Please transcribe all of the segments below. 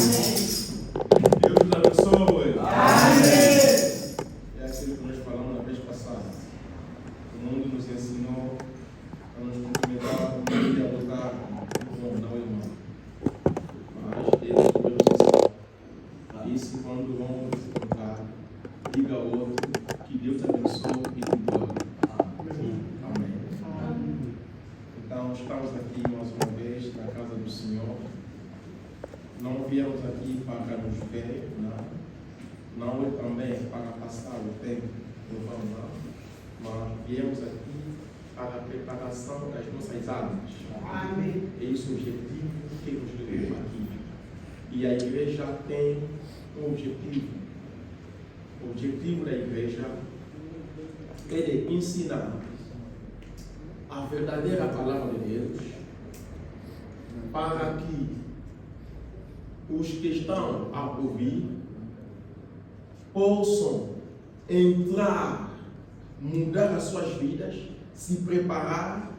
Deus nos abençoe. Amém. É aquilo que nós falamos na vez passada. O mundo nos ensinou a nos cumprimentar e a lutar com não irmão. Mas Deus nos ensinou. Isso quando vão se encontrar, diga ao outro que Deus te abençoe e te guarde. Amém. Então estamos aqui mais uma vez na casa do Senhor. Não viemos aqui para nos ver, não é também para passar o tempo, não, mas viemos aqui para a preparação das nossas almas. Amém. É esse o objetivo que nos levou aqui. E a igreja tem um objetivo. O objetivo da igreja é de ensinar a verdadeira palavra de Deus para que os que estão a ouvir possam entrar, mudar as suas vidas, se preparar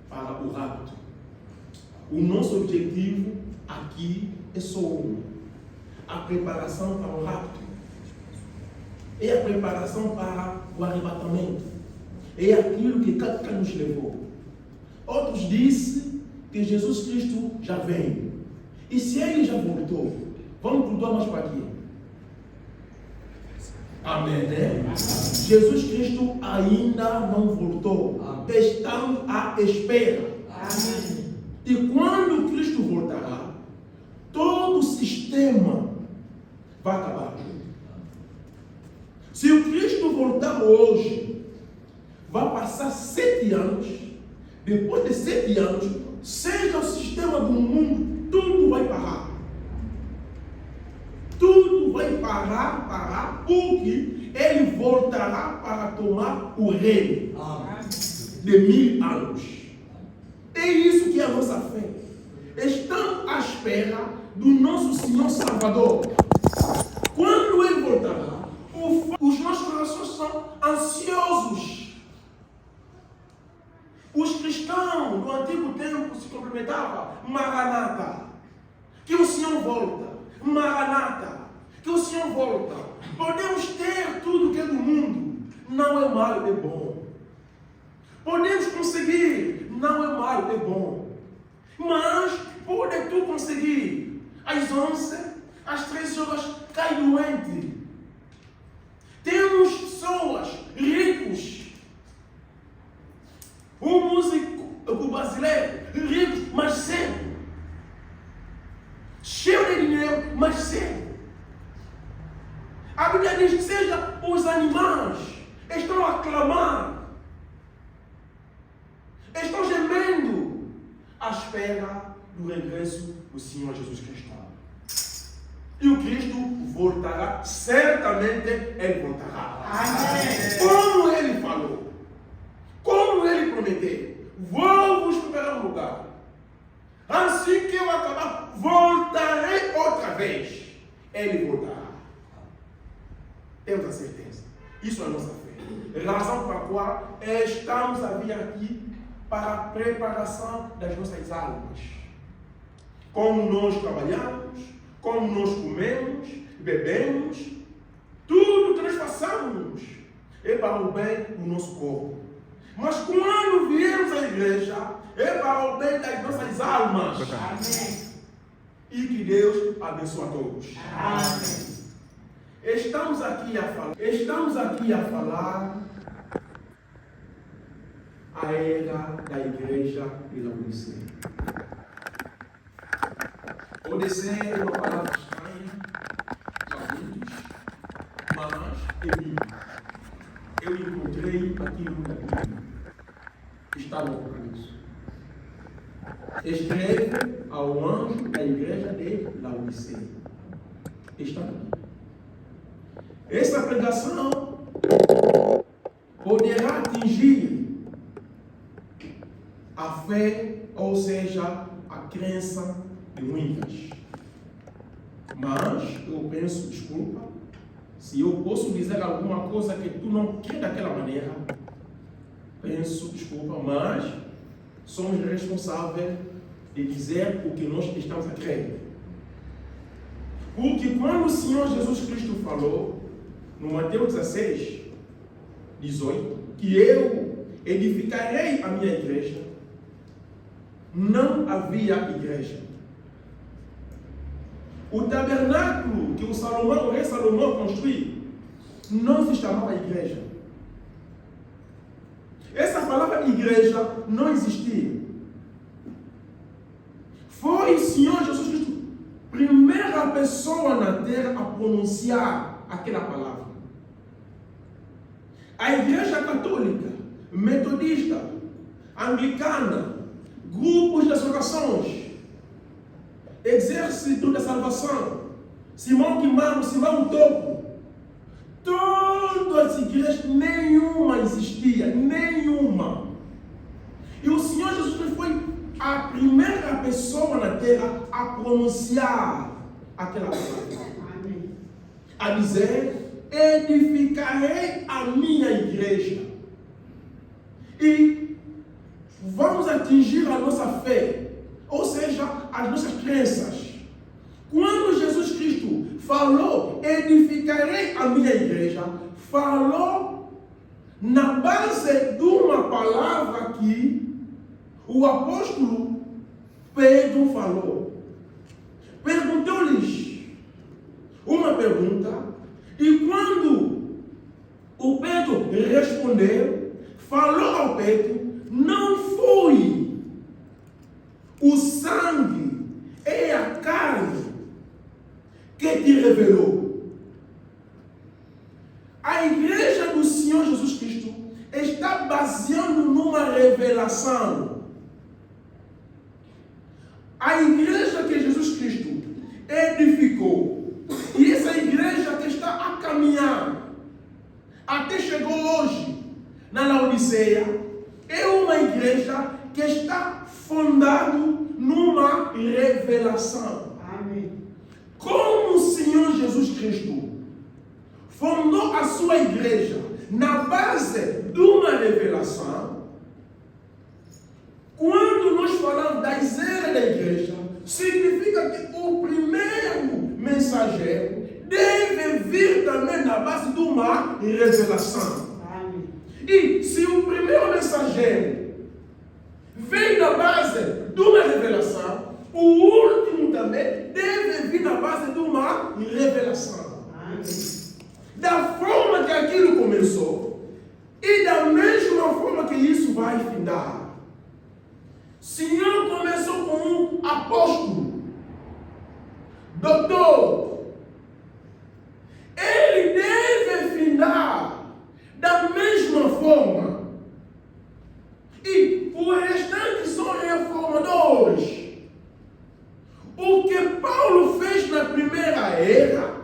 para o rapto. O nosso objetivo aqui é só um: a preparação para o rapto. É a preparação para o arrebatamento. É aquilo que Cática nos levou. Outros disseram que Jesus Cristo já veio. E se ele já voltou, vamos perdoar mais para quê? Amém, né? Jesus Cristo ainda não voltou. Amém. Estamos à espera. Amém. E quando Cristo voltará, todo o sistema vai acabar. Se o Cristo voltar hoje, vai passar 7 anos. Depois de 7 anos, seja o sistema do mundo, tudo vai parar. Tudo vai parar, porque ele voltará para tomar o reino de 1000 anos. É isso que é a nossa fé. Estamos à espera do nosso Senhor Salvador. Quando ele voltará, os nossos corações são ansiosos. Os cristãos do antigo tempo se complementavam: Maranata, que o Senhor volta. Maranata, que o Senhor volta. Podemos ter tudo que é do mundo, não é mal, é bom. Podemos conseguir, não é mal, é bom. Mas pode tu conseguir, às 11, às 13 horas, cai doente. Temos pessoas ricos. Um músico brasileiro, rico, mas cedo. Cheio de dinheiro, mas cedo. A Bíblia diz que seja os animais estão a clamar, estão gemendo à espera do regresso do Senhor Jesus Cristo. E o Cristo voltará, certamente ele voltará. Amém. Como ele falou, como ele prometeu: vou vos preparar um lugar. Assim que eu acabar, voltarei outra vez. Ele voltará. Temos a certeza. Isso é a nossa fé. Razão pela qual estamos a vir aqui para a preparação das nossas almas. Como nós trabalhamos, como nós comemos, bebemos, tudo que nós façamos é para o bem do nosso corpo. Mas quando viemos à igreja, é para o bem das nossas almas. Amém. E que Deus abençoe a todos. Amém. Estamos aqui a falar a era da igreja de Laodiceia. Laodiceia é uma palavra estranha para muitos, mas é bíblica. Eu encontrei aqui na Bíblia. Está no Apocalipse. Escreve ao anjo da igreja de Laodiceia. Está aqui. Essa pregação poderá atingir a fé, ou seja, a crença de muitas. Mas eu penso, desculpa, se eu posso dizer alguma coisa que tu não quer daquela maneira, penso, desculpa, mas somos responsáveis de dizer o que nós estamos a crer. Porque quando o Senhor Jesus Cristo falou, no Mateus 16, 18, que eu edificarei a minha igreja, não havia igreja. O tabernáculo que o rei Salomão construiu não se chamava igreja. Essa palavra igreja não existia. Foi o Senhor Jesus Cristo, primeira pessoa na terra a pronunciar aquela palavra. A igreja católica, metodista, anglicana, grupos das orações, Exército da Salvação, Simão Quimano, Simão Topo, todas as igrejas, nenhuma existia, nenhuma. E o Senhor Jesus foi a primeira pessoa na terra a pronunciar aquela palavra. Amém. A dizer: edificarei a minha igreja. E vamos atingir a nossa fé, ou seja, as nossas crenças. Quando Jesus Cristo falou: edificarei a minha igreja, falou na base de uma palavra que o apóstolo Pedro falou. Perguntou-lhes uma pergunta, e quando o Pedro respondeu, falou ao Pedro: não foi o sangue e a carne que te revelou. A igreja do Senhor Jesus Cristo está baseando numa revelação. A igreja que Jesus Cristo edificou, e essa igreja que está a caminhar, até chegou hoje na Laodiceia, é uma igreja que está fundada numa revelação. Amém. Como o Senhor Jesus Cristo fundou a sua igreja na base de uma revelação, quando nós falamos das eras da igreja, significa que o primeiro mensageiro deve vir também na base de uma revelação. Amém. E se o primeiro mensageiro vem na base de uma revelação, o último também deve vir na base de uma revelação. Amém. Da forma que aquilo começou e da mesma forma que isso vai findar. O Senhor começou com um apóstolo, doutor. Ele deve findar da mesma forma. E os restantes são reformadores. O que Paulo fez na primeira era,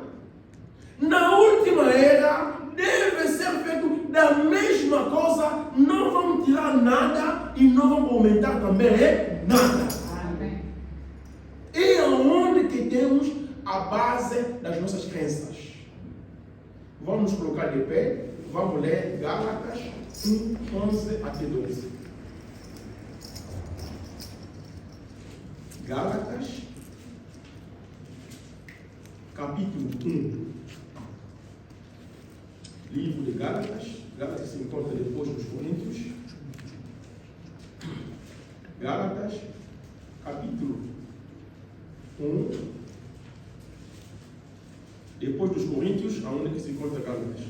na última era, deve ser feito da mesma coisa. Não vamos tirar nada e não vamos aumentar também nada. Amém. E aonde que temos a base das nossas crenças? Vamos nos colocar de pé. Vamos ler Gálatas 1, 11 até 12. Gálatas, capítulo 1. Livro de Gálatas. Gálatas se encontra depois dos Coríntios. Gálatas, capítulo 1. Depois dos Coríntios, aonde que se encontra Gálatas.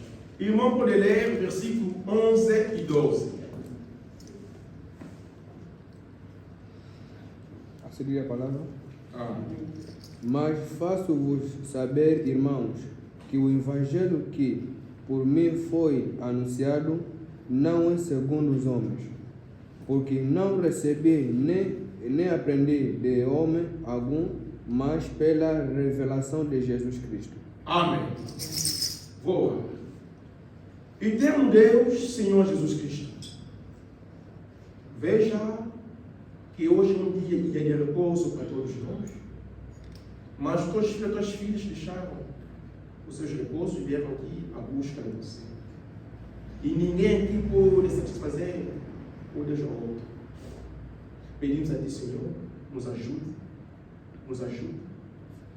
Irmão, pode ler versículo 11 e 12. A seguir a palavra. Amém. Mas faço-vos saber, irmãos, que o evangelho que por mim foi anunciado não é segundo os homens, porque não recebi nem aprendi de homem algum, mas pela revelação de Jesus Cristo. Amém. Voa. E temos Deus, Senhor Jesus Cristo. Veja que hoje é um dia de repouso para todos nós. Mas os teus filhos e tuas filhas deixaram os seus repousos e vieram aqui à busca de você. E ninguém aqui pode satisfazer o Deus ao outro. Pedimos a Ti, Senhor, nos ajude,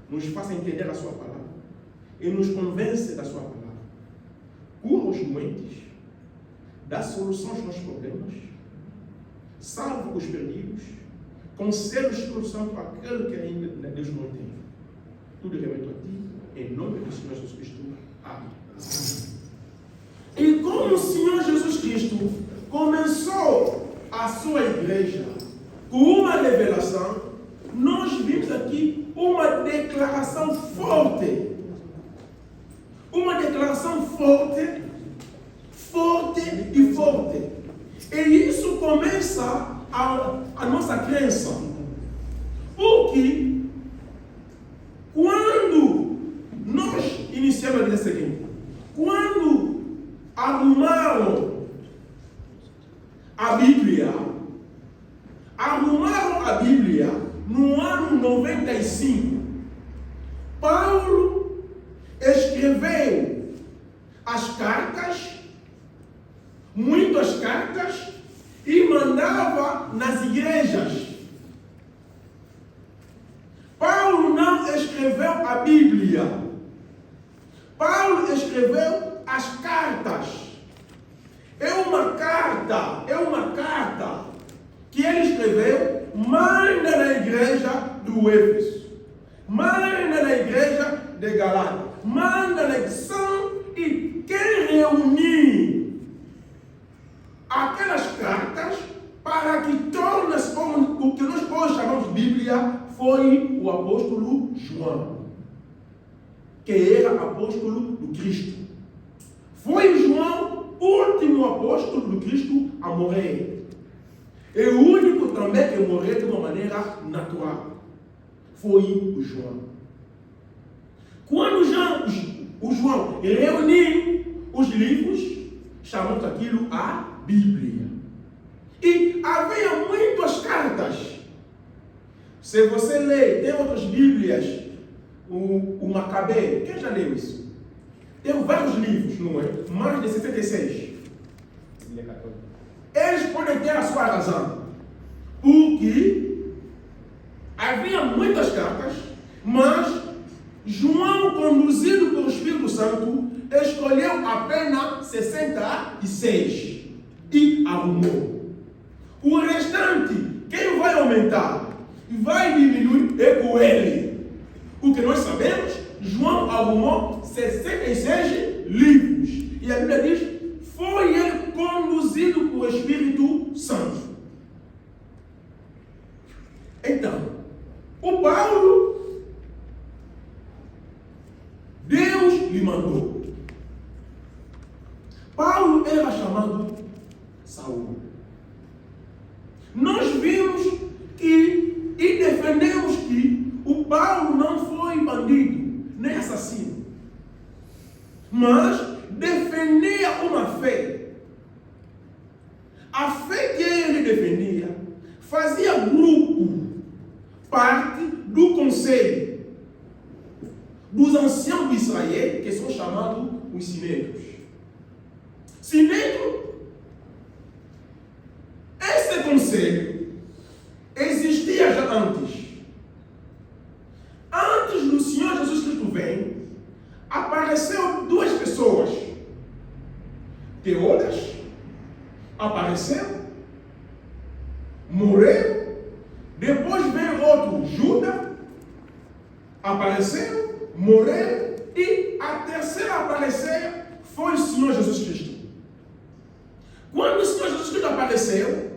nos faça entender a sua palavra e nos convence da sua palavra. Cura os doentes, dá solução aos nossos problemas, salva os perdidos, concede o Espírito Santo àquele que ainda Deus não tem. Tudo remeto a ti, em nome do Senhor Jesus Cristo. Amém. E como o Senhor Jesus Cristo começou a sua igreja com uma revelação, nós vimos aqui uma declaração forte. Uma declaração forte, forte e forte. E isso começa a nossa crença. Porque quando nós iniciamos a dizer o seguinte, quando arrumaram a Bíblia no ano 95, Paulo escreveu as cartas, muitas cartas, e mandava nas igrejas. Paulo não escreveu a Bíblia. Paulo escreveu as cartas. É uma carta que ele escreveu, manda na igreja do Éfeso, manda na igreja de Galácia, manda na edição e quer reunir aquelas cartas para que torne-se o que nós hoje chamamos de Bíblia. Foi o apóstolo João, que era apóstolo do Cristo. Foi João, último apóstolo do Cristo a morrer. É o único também que morreu de uma maneira natural. Foi o João. Quando o João reuniu os livros, chamamos aquilo a Bíblia. E havia muitas cartas. Se você lê, tem outras Bíblias, o Macabeu, quem já leu isso? Tem vários livros, não é? Mais de 76. Eles podem ter a sua razão. Porque havia muitas cartas, mas João, conduzido pelo Espírito Santo, escolheu apenas 66 e arrumou. O restante, quem vai aumentar e vai diminuir é com ele. O que nós sabemos, João arrumou 66 livros. E a Bíblia diz, foi ele conduzido pelo Espírito Santo. Então, o Paulo, Deus lhe mandou. Paulo era chamado Saul. Nós vimos que e defendemos que o Paulo não foi bandido, nem assassino, mas defendia uma fé. A fé que ele defendia fazia grupo, parte do conselho dos anciãos de Israel, que são chamados os sinédrios. Sinédrio, esse conselho existia já antes. Antes do Senhor Jesus Cristo vir, apareceu duas pessoas. Teudas apareceu, morreu. Depois veio outro, Judas, apareceu, morreu. E a terceira a aparecer foi o Senhor Jesus Cristo. Quando o Senhor Jesus Cristo apareceu,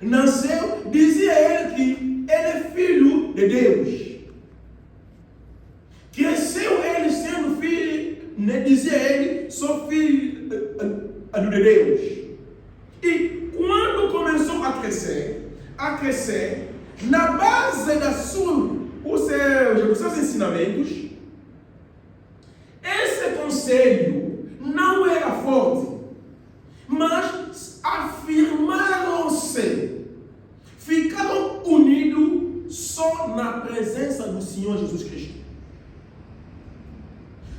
nasceu, dizia ele que ele é filho de Deus. Cresceu ele sendo filho, dizia ele, sou filho de Deus. E quando começou a crescer, na base dos seus ensinamentos, esse conselho não era forte, mas afirmaram-se, ficaram unidos só na presença do Senhor Jesus Cristo.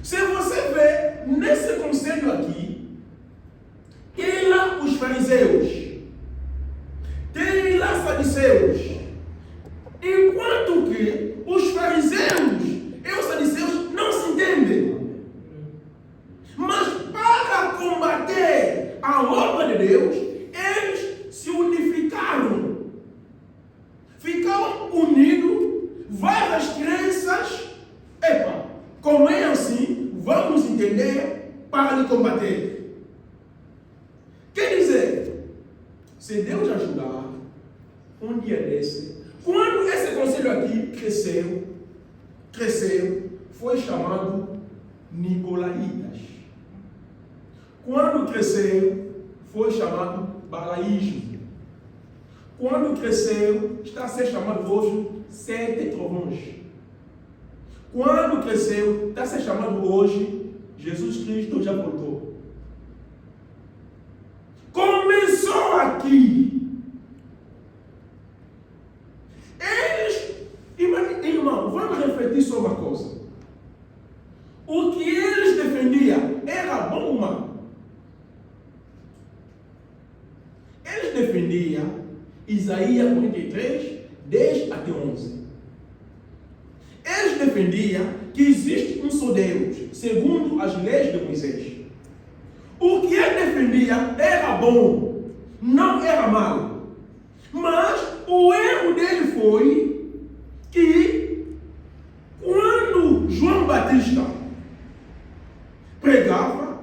Se você vê nesse conselho aqui, tem lá os fariseus, tem lá os saduceus, enquanto que os fariseus unido várias crenças. Epa, como é assim, vamos entender para lhe combater. Quer dizer, se Deus ajudar, um dia desse, quando esse conselho aqui cresceu, foi chamado Nicolaítas. Quando cresceu, foi chamado Balaísmo. Quando cresceu, está a ser chamado hoje Sete Trovões. Quando cresceu, está a ser chamado hoje Jesus Cristo já voltou. Começou aqui. Irmão, vamos refletir sobre uma coisa. O que eles defendiam era bom ou mal? Eles defendiam Isaías 43, 10 até 11. Eles defendiam que existe um só Deus, segundo as leis de Moisés. O que eles defendiam era bom, não era mal. Mas o erro dele foi que quando João Batista pregava,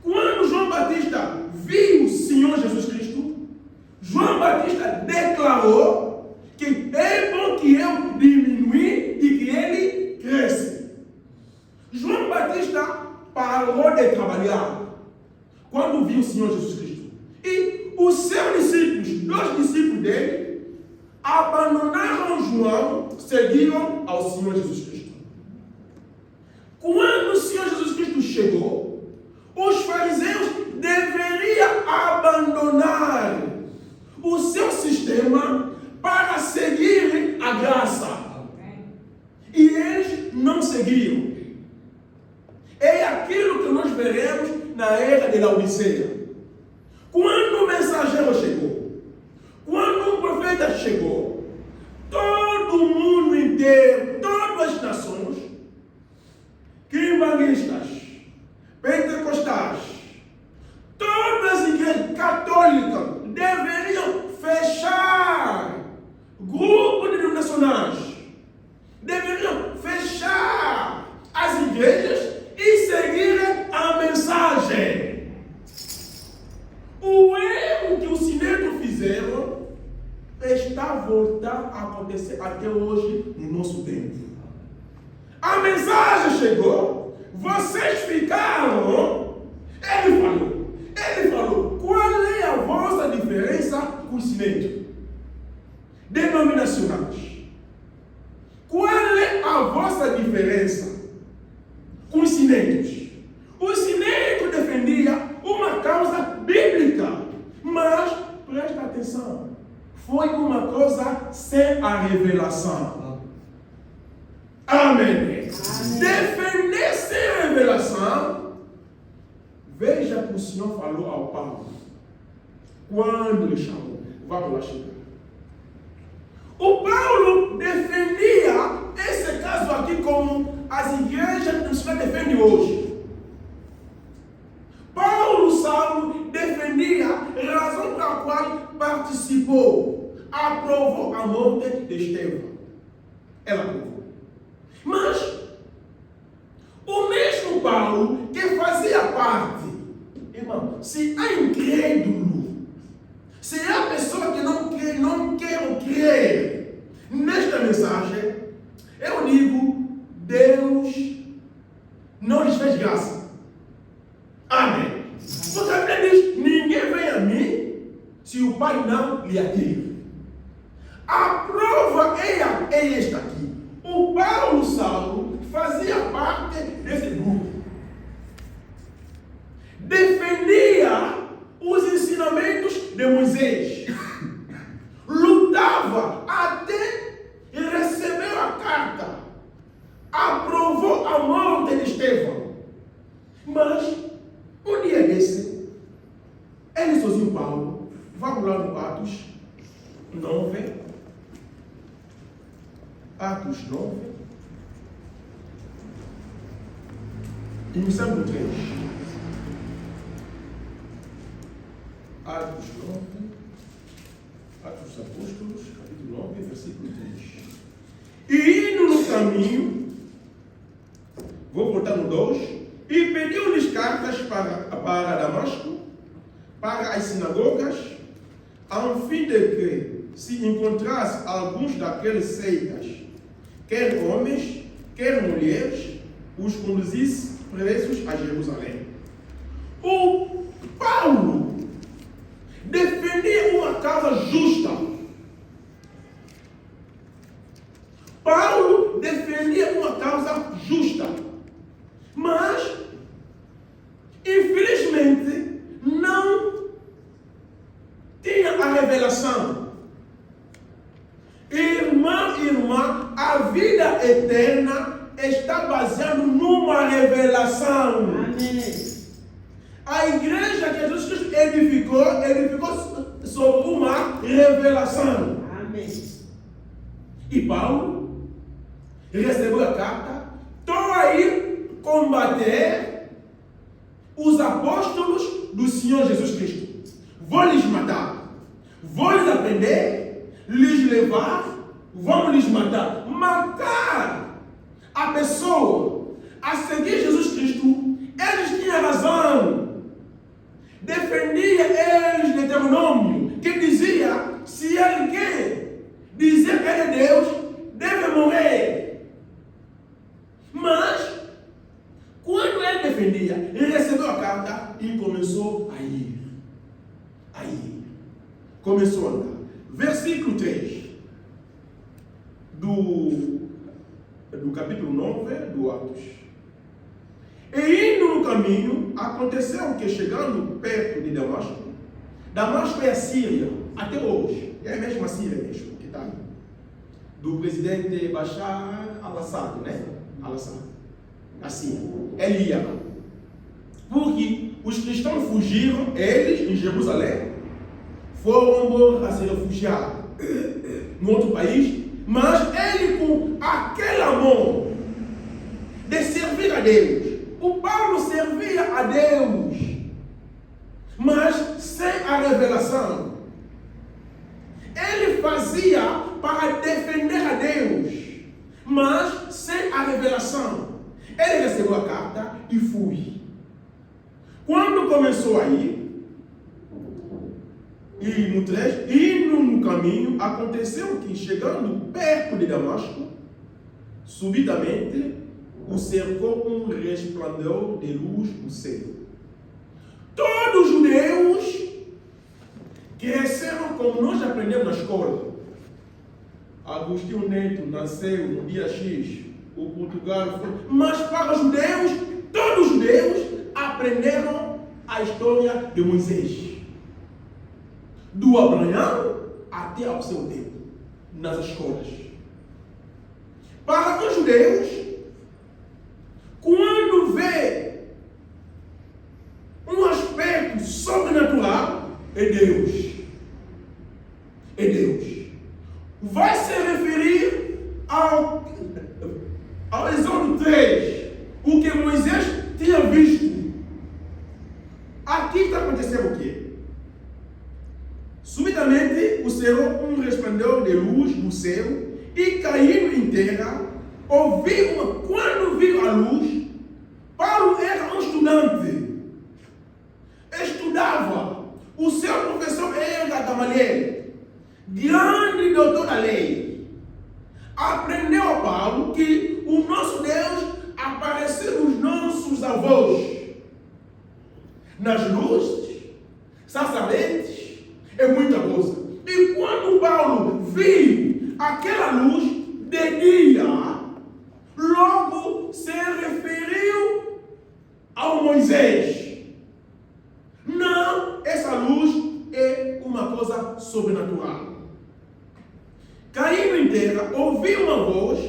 quando João Batista viu o Senhor Jesus Cristo, João Batista declarou que é bom que eu diminui e que ele cresça. João Batista parou de trabalhar quando viu o Senhor Jesus Cristo. E os seus discípulos, 2 discípulos dele, abandonaram João, seguiram ao Senhor Jesus Cristo. Quando o Senhor Jesus Cristo chegou, os fariseus deveriam abandonar o seu sistema para seguir a graça. E eles não seguiram. É aquilo que nós veremos na era de Laodiceia. Quando o mensageiro chegou, quando o profeta chegou, todo o mundo inteiro, todas as nações, quimbanistas, pentecostais, todas as igrejas católicas deveriam fechar grupos denominacionais, deveriam fechar as igrejas e seguir a mensagem. O erro que os sinetos fizeram está a voltar a acontecer até hoje no nosso tempo. A mensagem chegou, vocês ficaram. Ele falou, qual é a vossa diferença com os sinetos denominacionais? Qual é a vossa diferença com os sinetos? Os sinetos defendiam uma causa bíblica, mas presta atenção, foi uma coisa sem a revelação. Amém. Defender sem a revelação. Veja que o Senhor falou ao Paulo quando ele chamou. Vamos lá chegar. O Paulo defendia esse caso aqui como as igrejas que o Senhor defende hoje. Saulo defendia a razão pela qual participou, aprovou a morte de Estevão. Ela aprovou. Mas o mesmo Paulo que fazia parte, irmão, se há incrédulo, se há pessoa que não quer crer nesta mensagem, eu digo, Deus não lhes fez graça. Amém. Porque a Bíblia diz, ninguém vem a mim se o Pai não lhe atira. A prova é esta aqui. O Paulo Saulo fazia parte desse grupo. Defendia os ensinamentos de Moisés. Lutava até recebeu a carta. Aprovou a morte de Estevão. Mas um dia desse, ele sozinho Paulo, vamos lá no Atos 9. Atos 9. Iniciando 3. Atos 9. Atos dos Apóstolos, capítulo 9, versículo 3. caminho, vou voltar no 2, e pediu-lhes cartas para Damasco, para as sinagogas, a fim de que, se encontrasse alguns daqueles seitas, quer homens, quer mulheres, os conduzisse presos a Jerusalém. O Paulo defendia uma causa justa. Paulo defendia uma causa justa. Mas, infelizmente, não tinha a revelação. Irmão e irmã, a vida eterna está baseada numa revelação. Amém. A igreja que Jesus Cristo edificou sobre uma revelação. Amém. E Paulo recebeu a carta, estou aí combater os apóstolos do Senhor Jesus Cristo. Vou lhes matar, vou lhes aprender, lhes levar, vamos lhes matar. Matar a pessoa a seguir Jesus Cristo, eles tinham razão. Defendia eles Deuteronômio, que dizia, se alguém dizer que ele é Deus, deve morrer. Mas, quando ele defendia, ele recebeu a carta e começou a ir. Começou a andar. Versículo 3 do capítulo 9 do Atos. E indo no caminho, aconteceu que, chegando perto de Damasco, Damasco é a Síria, até hoje, é a mesma Síria mesmo, que está aí, do presidente Bashar al-Assad, né? Al-Assad, a Síria, ele ia lá. Porque os cristãos fugiram, eles, em Jerusalém, foram a se refugiar em outro país, mas ele, com aquele amor de servir a Deus, o Paulo servia a Deus, mas sem a revelação. Ele fazia para defender a Deus, mas sem a revelação. Ele recebeu a carta e foi. Quando começou a ir, e no 3, indo no caminho, aconteceu que, chegando perto de Damasco, subitamente o cercou um resplendor de luz no céu. Todos os judeus cresceram como nós aprendemos na escola. Agostinho Neto nasceu no dia X, o Portugal foi. Mas para os judeus, todos os judeus aprenderam a história de Moisés. Do Abraão até ao seu tempo, nas escolas. Para os judeus, quando vê um aspecto sobrenatural, é Deus. É Deus. Vai se referir ao Êxodo 3, o que Moisés tinha visto. Aqui está acontecendo o quê? Subitamente o Senhor, um resplendor de luz no céu, e caindo em terra, quando viu a luz, Paulo era um estudante, estudava. O seu professor era Gamaliel, grande doutor da lei. Aprendeu a Paulo que o nosso Deus apareceu nos nossos avós, nas luzes, sacerdotes, é muita coisa. E quando Paulo viu aquela luz de dia, logo se referiu ao Moisés. Não, essa luz é uma coisa sobrenatural. Caindo em terra, ouviu uma voz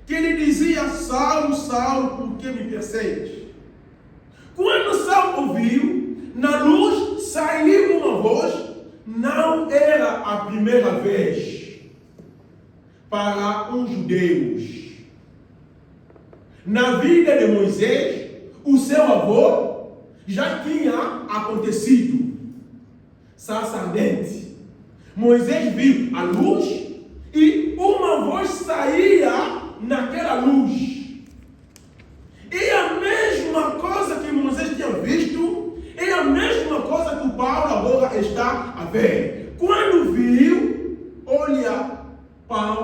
que lhe dizia: Saulo, Saulo, por que me persegues? Quando Saulo ouviu, na luz saiu uma voz. Não era a primeira vez para os judeus. Na vida de Moisés, o seu avô já tinha acontecido. Sacerdote. Moisés viu a luz e uma voz saía naquela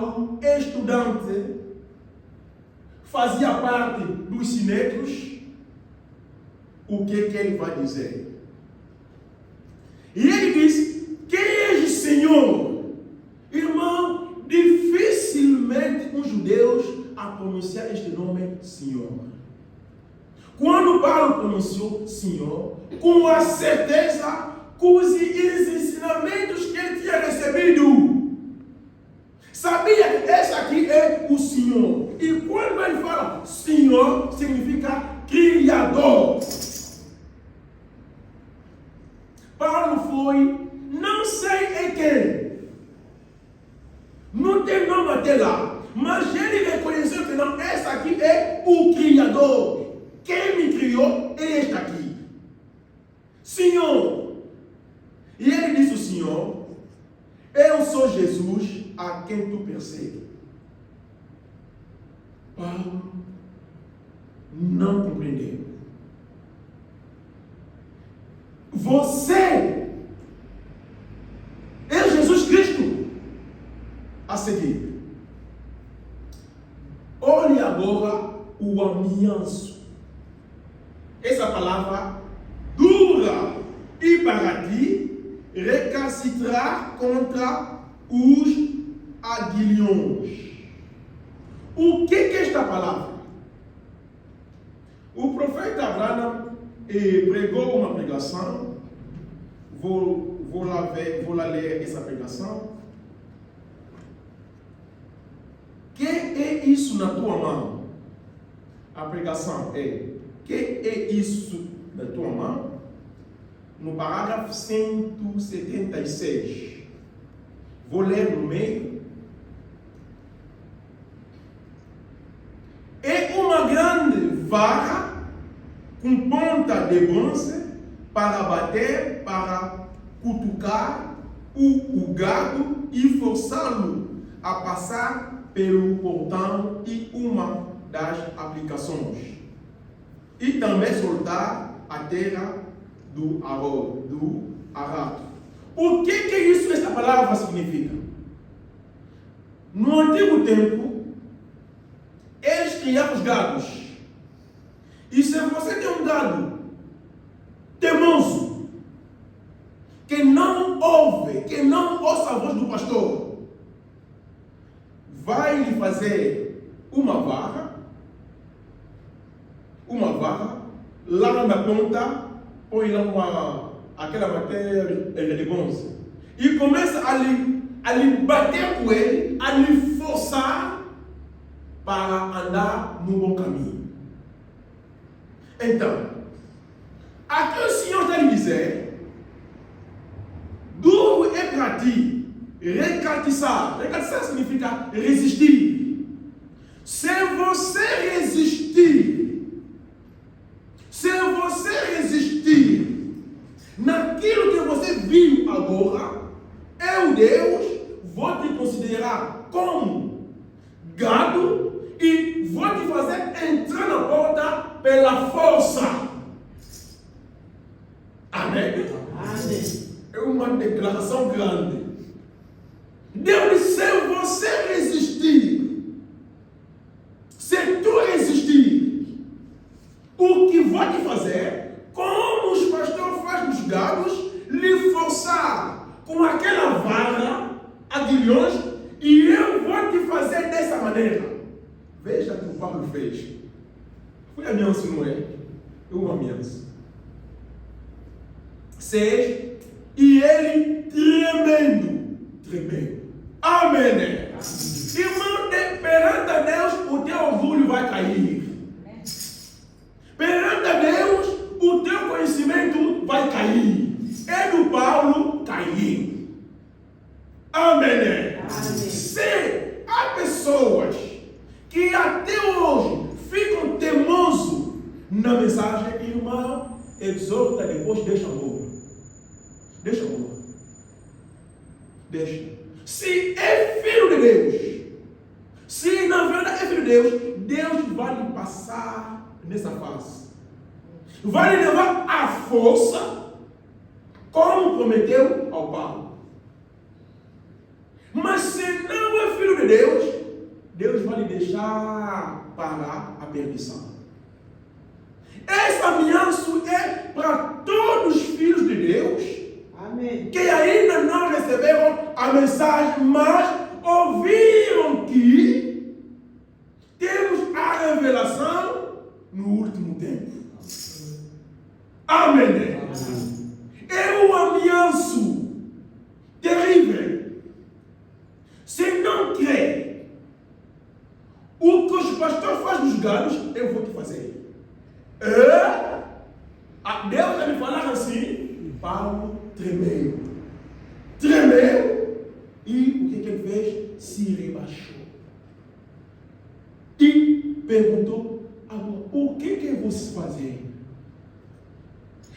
Paulo, estudante, fazia parte dos sinédrios, o que ele vai dizer? E ele diz: quem és, Senhor? Irmão, dificilmente os judeus a pronunciar este nome Senhor. Quando Paulo pronunciou Senhor, com a certeza que os ensinamentos que ele tinha recebido, sabia que esse aqui é o Senhor. E quando ele fala Senhor, significa Criador. Paulo foi, não sei em quem, não tem nome até lá, mas ele reconheceu que não, esse aqui é o Criador. Quem me criou é este aqui. Senhor. E ele disse: o Senhor, eu sou Jesus a quem tu persegues. Paulo não compreendeu. Você é Jesus Cristo. A seguir, olhe agora o ameaço. Essa palavra dura e para ti recalcitrar contra os aguilhões. O que é esta palavra? O profeta Abraão pregou uma pregação. Vou lá ler essa pregação. Que é isso na tua mão? A pregação é: que é isso na tua mão? No parágrafo 176. Vou ler no meio. É uma grande vara com ponta de bronze para bater, para cutucar o gado e forçá-lo a passar pelo portão, e uma das aplicações. E também soltar a terra do arado. O que isso, essa palavra significa? No antigo tempo, eles criavam os gados. E se você tem um gado teimoso, que não ouve, que não ouça a voz do pastor, vai lhe fazer uma vara, lá na ponta, põe lá aquela matéria de bronze, e começa a lhe bater com ele, a lhe forçar para andar no bom caminho. Então, aqui o Senhor está lhe dizer: duro é para ti recatiçar. Recatiçar significa resistir. Se você resistir naquilo que você viu agora, eu, Deus, vou te considerar como gado e vou te fazer entrar na porta pela força. Amém? Amém. É uma declaração grande. Deus disse: se você resistir, se tu resistir, o que vou te fazer, como os pastores fazem os gados, lhe forçar com aquela vara, aguilhões, e eu vou te fazer dessa maneira. Veja o que o Paulo fez. Foi ameaça, não é? É uma ameaça. 6. E ele tremendo. Amém. Irmão, perante a Deus, o teu orgulho vai cair. Perante a Deus, o teu conhecimento vai cair. É do Paulo caiu. Amém. Se há pessoas que até hoje ficam teimosos na mensagem, irmão, exorta, depois deixa amor. Deixa amor. Deixa. Se é filho de Deus, se na verdade é filho de Deus, Deus vai lhe passar nessa fase. Vai lhe levar à força, como prometeu ao Paulo. Mas se não é filho de Deus, Deus vai lhe deixar para a perdição. Essa aliança é para todos os filhos de Deus. Amém. Que ainda não receberam a mensagem, mas ouviram que temos a revelação no último tempo. Amém. É uma aliança terrível. Se não crer, o que os pastores fazem dos galos, eu vou te fazer. Deus vai me falar assim. Paulo tremeu. E o que ele fez? Se rebaixou. E perguntou: agora, o que vocês fazem?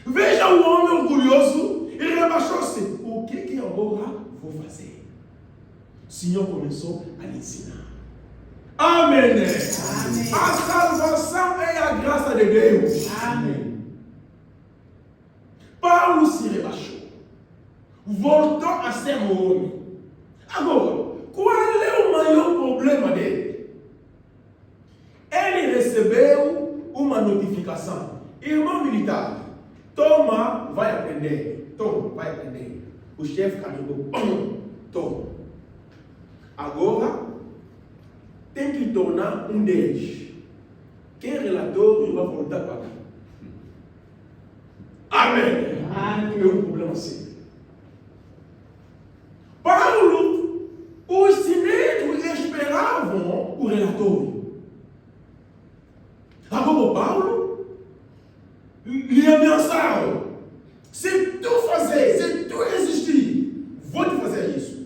Veja o homem orgulhoso e rebaixou-se. O que agora vou fazer? O Senhor começou a lhe ensinar. Amém. Amém. A salvação é a graça de Deus. Amém. Paulo se rebaixou. Voltou a ser um homem. Agora, qual é o maior problema dele? Ele recebeu uma notificação. Irmão militar, toma, vai aprender. Toma, vai aprender. O chefe carregou. Toma. Agora, tem que tornar um deles. Quem relator vai voltar para lá. Amém. Amém. É um problema sério. Paulo, os sinédrios esperavam o relatório. Agora Paulo lhe ameaçaram: se tu fazer, se tu resistir, vou te fazer isso.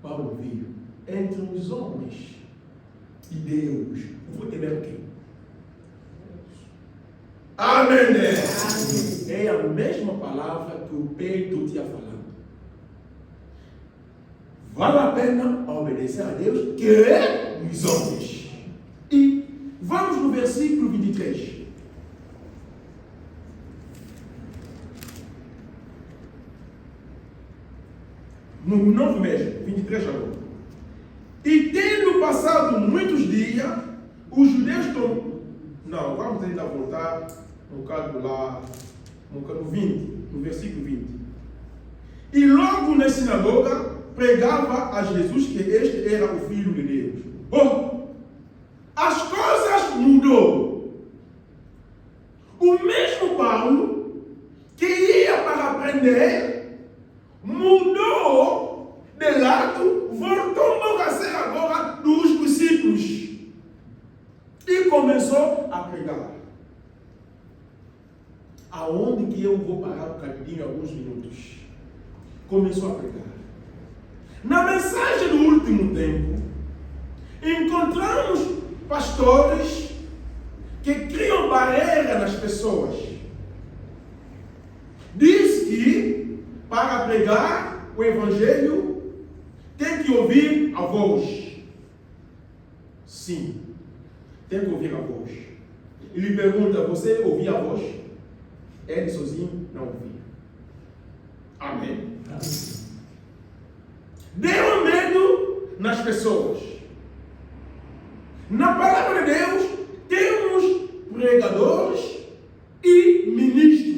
Paulo viu entre os homens e Deus, vou temer quem? Amém. Amém. É a mesma palavra que o Pedro tinha falado. Vale a pena obedecer a Deus que os homens. E vamos no versículo 23. No 9 mesmo, 23 agora. E tendo passado muitos dias, os judeus estão. Não, vamos tentar voltar no caso lá, no 20, no versículo 20. E logo na sinagoga pregava a Jesus que este era o Filho de Deus. Bom, as coisas mudou. O mesmo Paulo que ia para aprender mudou de lado, voltou a ser agora dos discípulos e começou a pregar. Aonde que eu vou parar um bocadinho, alguns minutos? Começou a pregar. Na mensagem do último tempo, encontramos pastores que criam barreira nas pessoas. Diz que para pregar o evangelho tem que ouvir a voz. Sim, tem que ouvir a voz. Ele pergunta: você ouvia a voz? Ele sozinho não ouvia. Amém. Deu medo nas pessoas. Na palavra de Deus, temos pregadores e ministros.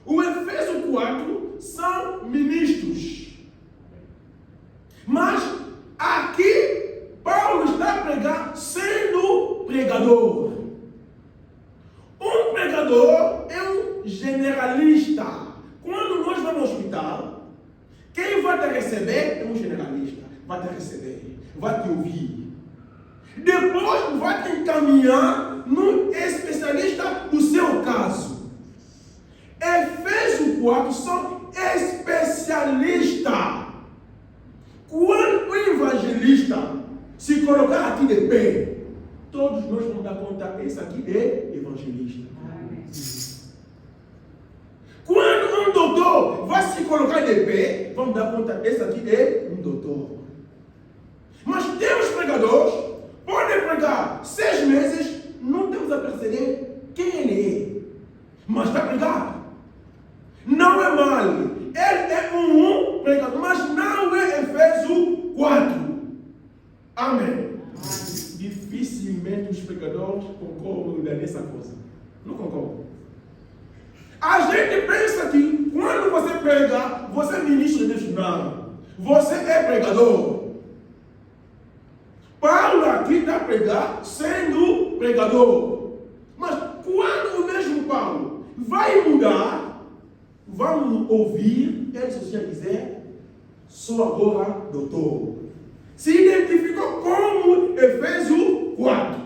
O Efésios 4 são ministros. Mas aqui, Paulo está a pregar sendo pregador. Um pregador é um generalista. Quando nós vamos ao hospital, quem vai te receber é um generalista. Vai te receber, vai te ouvir. Depois vai te encaminhar num especialista do seu caso. Efésios 4 são especialistas. Quando o evangelista se colocar aqui de pé, todos nós vamos dar conta: esse aqui é evangelista. Amém. Quando um doutor vai se colocar de pé, vamos dar conta: esse aqui é um doutor. Mas temos pregadores, podem pregar 6 meses, não temos a perceber quem ele é. Mas está a pregar. Não é mal. Ele é um Amém. Dificilmente os pregadores concordam nessa coisa. Não concordam. A gente pensa que quando você prega, você é ministro de Deus. Não. Você é pregador. Paulo aqui está a pregar sendo pregador. Mas quando o mesmo Paulo vai mudar, vamos ouvir ele só dizer: sou agora doutor. Se identificou como Efésios 4.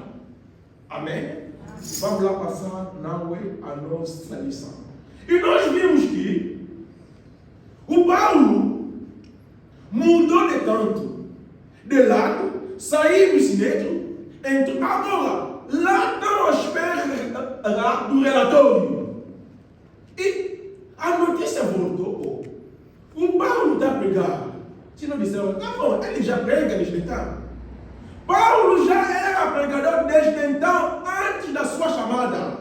Amém? Vamos lá passar a nossa lição. E nós vimos que o Paulo mudou de tanto, de lado, saiu do sinédrio, entrou agora, lá estão à espera do relatório. E a notícia voltou. O Paulo está a pregar. Se não disseram, tá bom, ele já prega desde então. Paulo já era pregador desde então, antes da sua chamada.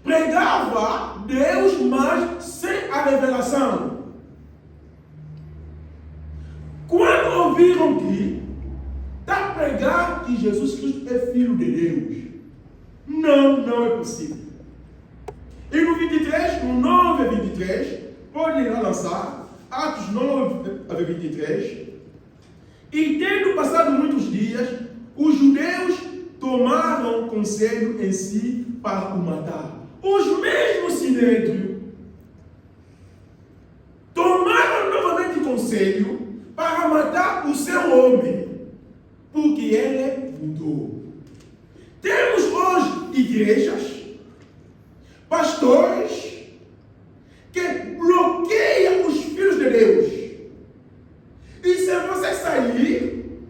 Pregava Deus, mas sem a revelação. Quando ouviram que está a pregar que Jesus Cristo é Filho de Deus, não é possível. E no 23, no 9 a 23, pode lançar Atos 9 a 23. E tendo passado muitos dias, os judeus tomaram conselho em si para o matar. Os mesmos sinédrio tomaram novamente conselho para matar o seu homem, porque ele mudou. Temos hoje igrejas, pastores, que bloqueiam os filhos de Deus. E se você sair,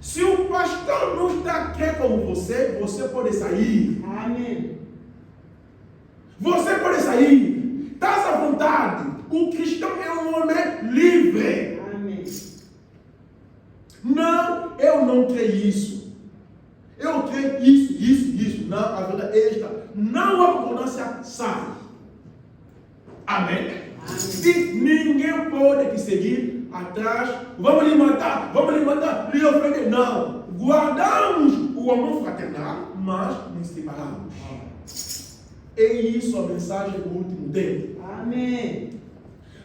se o pastor não está aqui como você, você pode sair. Amém. Você pode sair. Está à vontade. O cristão é um homem livre. Amém. Não, eu não creio isso. Eu creio isso. Não, a verdade é esta. Não há concordância, sai. Amém? E ninguém pode te seguir atrás. Vamos lhe matar, lhe ofender. Não. Guardamos o amor fraternal, mas nos separamos. É isso a mensagem do último tempo. Amém.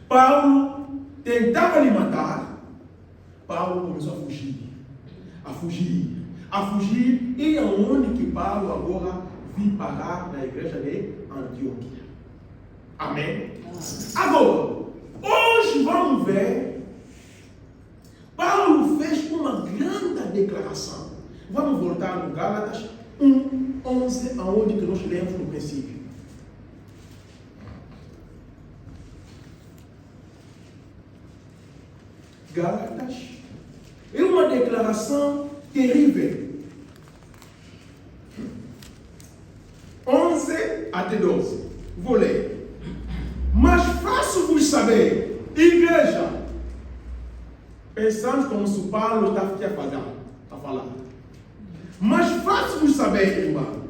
Paulo tentava lhe matar. Paulo começou a fugir. E aonde que Paulo agora vim parar na igreja de Antioquia. Amém? Agora, hoje vamos ver, Paulo fez uma grande declaração. Vamos voltar no Gálatas 1:11, aonde que nós lemos no princípio. Gálatas é uma declaração terrível. 11 até 12. Vou ler. Mas faço-vos saber, igreja, pensando como se Paulo está a falar. Mas faço-vos saber, irmão,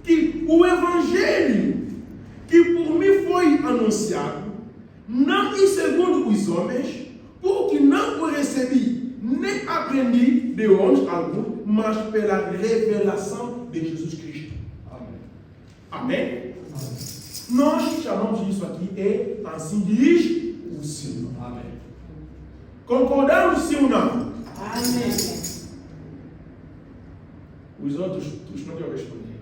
que o evangelho que por mim foi anunciado, não em segundo os homens, porque não o recebi, nem aprendi de homens algum, mas pela revelação de Jesus Cristo. Amém? Nós chamamos isso aqui, assim diz o Senhor. Amém. Concordamos sim ou não? Amém. Os outros não querem responder.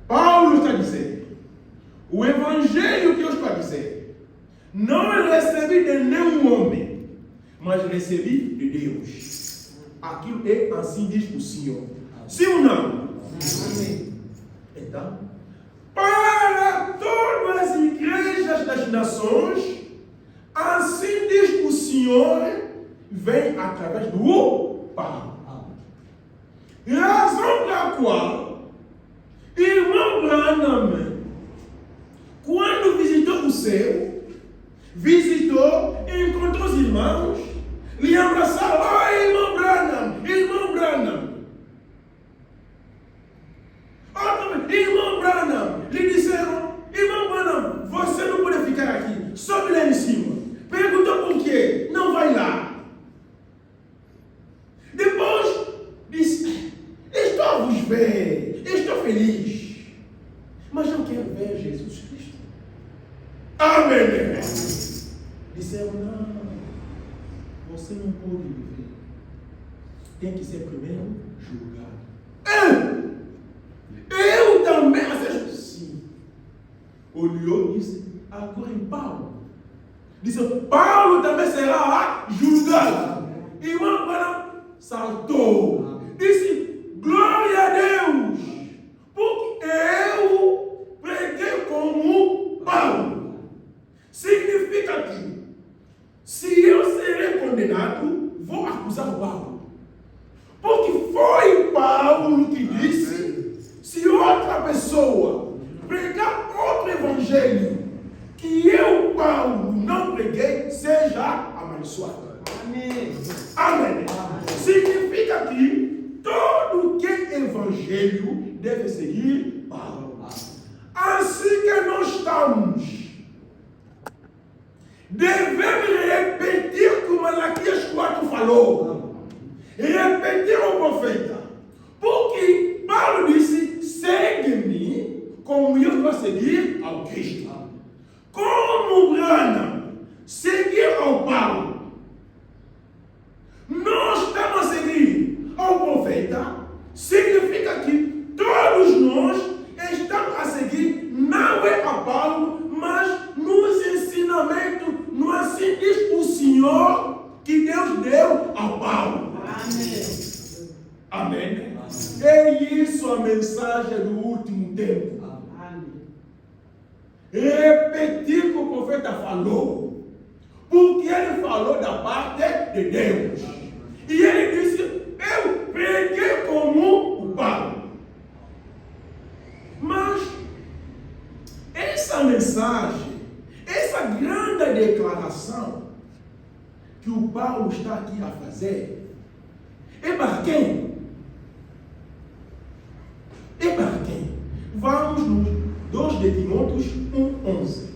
Paulo está dizendo, o evangelho que eu estou a dizer, não recebi de nenhum homem, mas recebi de Deus. Aquilo é assim diz o Senhor. Sim ou não? Amém. Então, para todas as igrejas das nações, assim diz o Senhor, vem através do Paulo. Razão pela qual, irmão Branham, quando visitou o céu, encontrou os irmãos, lhe abraçaram. Oi, irmão Branham, irmão Branham. Irmão Branham, lhe disseram, irmão Branham, você não pode ficar aqui, sobe lá em cima. Perguntou por quê? Não vai lá. Amém. Disseram, não, você não pode viver. Tem que ser primeiro julgado. Eu também aceito sim. Olhou e disse, agora em Paulo. Disse, Paulo também será julgado. Irmão Branham saltou. Disse, glória a Deus. Porque eu preguei como Paulo. Significa que, se eu serei condenado, vou acusar o Paulo. Porque foi Paulo que disse, se outra pessoa pregar outro evangelho que eu, Paulo, não preguei, seja amaldiçoado. Amém. Amém. Significa que todo que é evangelho deve seguir Paulo. Assim que nós estamos, devemos repetir como Malaquias 4 falou. Repetir ao profeta. Porque Paulo disse, segue-me como eu vou seguir ao Cristo. Como Branham seguir ao Paulo. Nós estamos a seguir ao profeta. Significa que todos nós estamos a seguir, não é a Paulo, mas nos ensinamentos, no assim diz o Senhor que Deus deu a Paulo. Amém. É isso a mensagem do último tempo. Repetir o que o profeta falou. Porque ele falou da parte de Deus. E ele disse, eu preguei como o Paulo. Mas essa mensagem, essa grande declaração que o Paulo está aqui a fazer, é para quem? É para quem? Vamos nos 2 de Timóteo 1:11.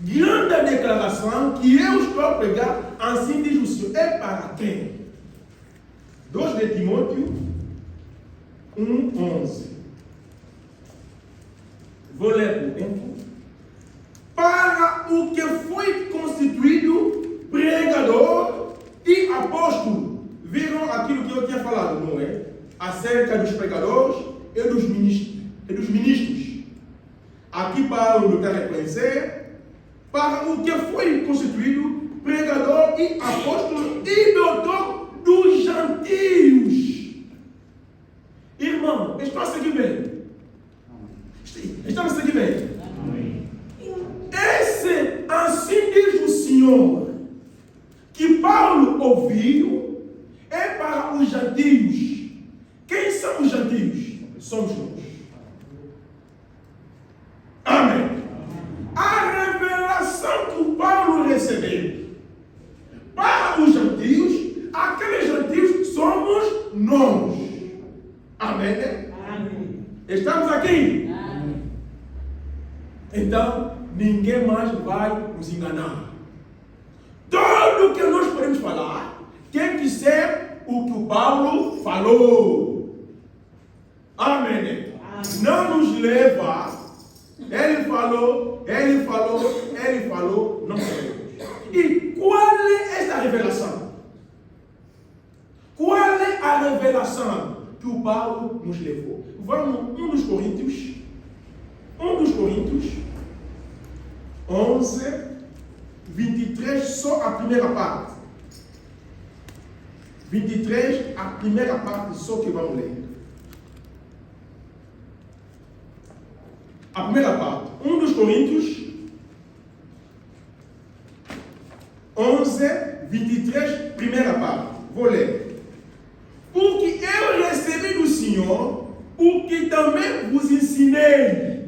Grande declaração que eu estou a pregar, assim diz o Senhor. É para quem? 2 de Timóteo 1:11. Vou ler por tempo. Para o que foi constituído pregador e apóstolo. Viram aquilo que eu tinha falado, não é? Acerca dos pregadores e dos ministros. Aqui Paulo quer reconhecer para o que foi constituído pregador e apóstolo e doutor dos gentios. Irmão, estão a seguir bem? Estão a seguir bem? Amém. Esse, assim diz o Senhor, que Paulo ouviu, é para os gentios. Quem são os gentios? Somos nós. Amém. A revelação que o Paulo recebeu para os gentios, aqueles gentios somos nós. Amém? Amém. Estamos aqui? Amém. Então, ninguém mais vai nos enganar. Tudo o que nós podemos falar tem que ser o que o Paulo falou. Amém. Amém. Não nos leva. Ele falou, não falou. E qual é essa revelação? Qual é a revelação que o Paulo nos levou? Vamos, 1 dos Coríntios 11, 23, só a primeira parte. 23, a primeira parte, só que vamos ler. A primeira parte, 1 dos Coríntios 11, 23, primeira parte. Vou ler. Porque eu recebi do Senhor o que também vos ensinei.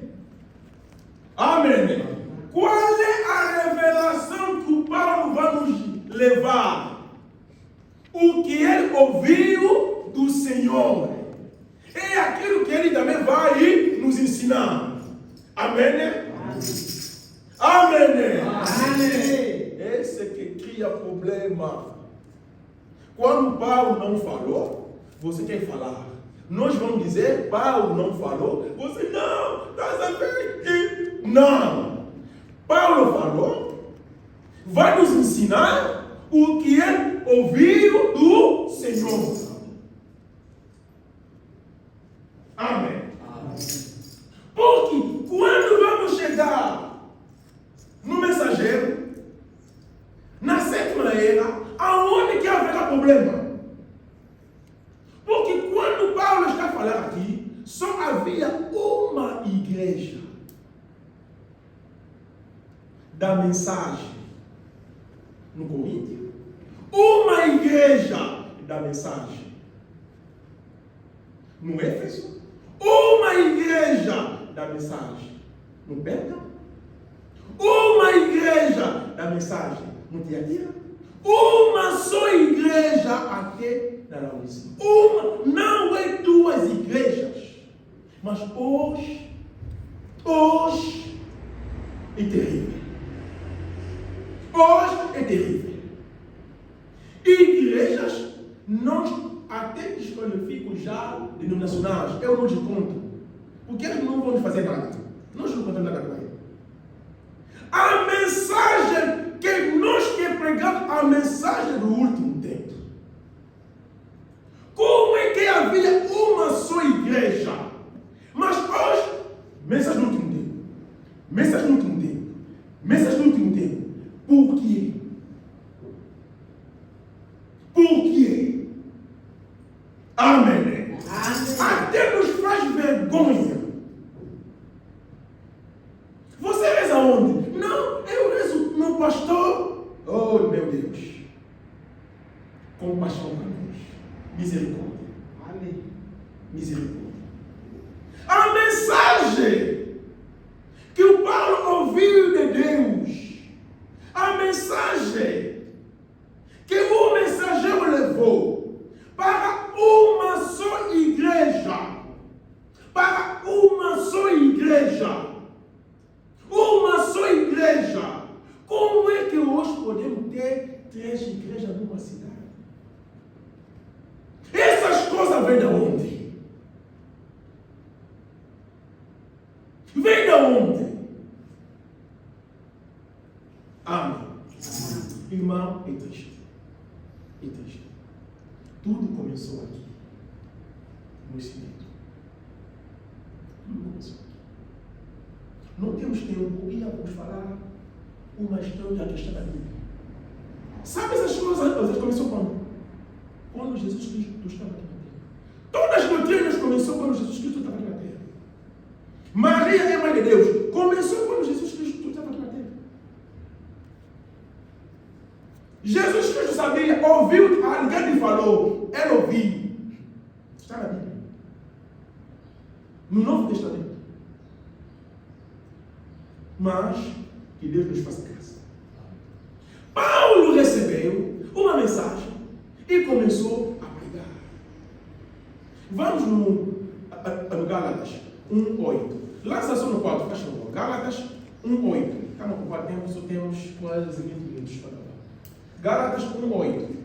Amém. Qual é a revelação que o Paulo vai nos levar? O que ele ouviu do Senhor. É aquilo que ele também vai nos ensinar. Amém? Amém. Amém. Esse é que cria problema. Quando Paulo não falou, você quer falar. Nós vamos dizer, Paulo não falou, você não, estás a ver que não. Paulo falou, vai nos ensinar o que é ouvir do Senhor. Amém. Porque quando vamos chegar no mensageiro, na sétima era, aonde que haverá problema? Porque quando Paulo está falando aqui, só havia uma igreja da mensagem no Coríntios, uma igreja da mensagem no Éfeso, uma igreja da mensagem no Pérgamo, uma igreja da mensagem no Tiatira, uma só igreja aqui na Laodiceia. Não é duas igrejas, mas hoje é terrível. Hoje é terrível. Igrejas, nós até desqualificam já denominacionais. Eu não te conto. Porque eles não vão fazer nada. Nós não contamos nada com ele. A mensagem que nós que pregamos, a mensagem do último tempo. Como é que havia uma só igreja? Mas hoje, mensagem do último tempo. Mensagem do último tempo. Mensagem do último tempo. Por quê? Por quê? Amém. Amém. Até nos faz vergonha. Você reza onde? Não, eu rezo no pastor. Oh, meu Deus. Compaixão para nós. Misericórdia. Amém. Misericórdia. A mensagem que o Paulo ouviu de Deus, a mensagem que o mensageiro levou para uma só igreja, para uma só igreja, como é que hoje podemos ter 3 igrejas numa cidade? Essas coisas vêm de onde? Vem de onde? Amém. Irmão, é triste. É triste. Tudo começou aqui. No cimento. Tudo começou aqui. Não temos tempo e vamos falar uma história que está na Bíblia. Sabe essas coisas começou quando? Quando Jesus Cristo estava aqui na terra. Todas as doutrinas começou quando Jesus Cristo estava aqui na terra. Maria é mãe de Deus. Começou quando Jesus Cristo estava aqui na terra. Jesus Cristo sabia, ouviu, alguém lhe falou, ele ouviu. Está na Bíblia. No Novo Testamento. Mas que Deus nos faça graça. Paulo recebeu uma mensagem e começou a pregar. Vamos no Gálatas 1:8. Lança só no 4, faz favor. Gálatas 1:8. Estamos ocupados, só temos quase 20 minutos para falar. Gálatas 1:8.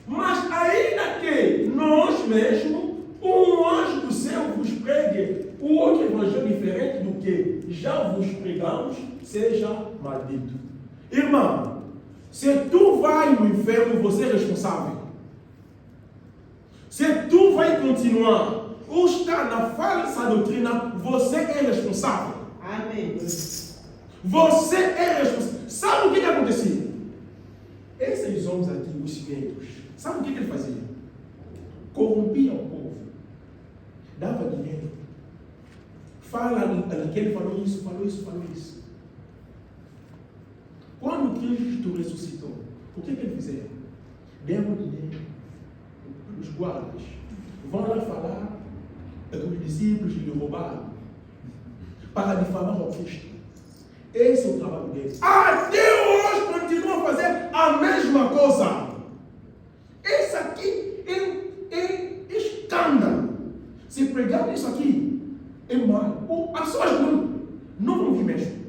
Mas ainda que nós mesmos, um anjo do céu vos pregue o outro evangelho diferente do que já vos pregamos, seja maldito. Irmão, se tu vai no inferno, você é responsável. Se tu vai continuar ou estar na falsa doutrina, você é responsável. Amém. Você é responsável. Sabe o que acontecia? Esses homens aqui, os cimentos, sabe o que ele fazia? Corrompia o povo. Dava dinheiro. Fala naquele, falou isso. Quando Cristo ressuscitou, o que ele fizeram? Deram dinheiro. Os guardas vão lá falar que os discípulos lhe roubaram para difamar o Cristo. Esse é o trabalho deles. Até hoje continuam a fazer a mesma coisa. Esse aqui é escândalo. Se pregar isso aqui, é mal. As pessoas não vão vir mesmo.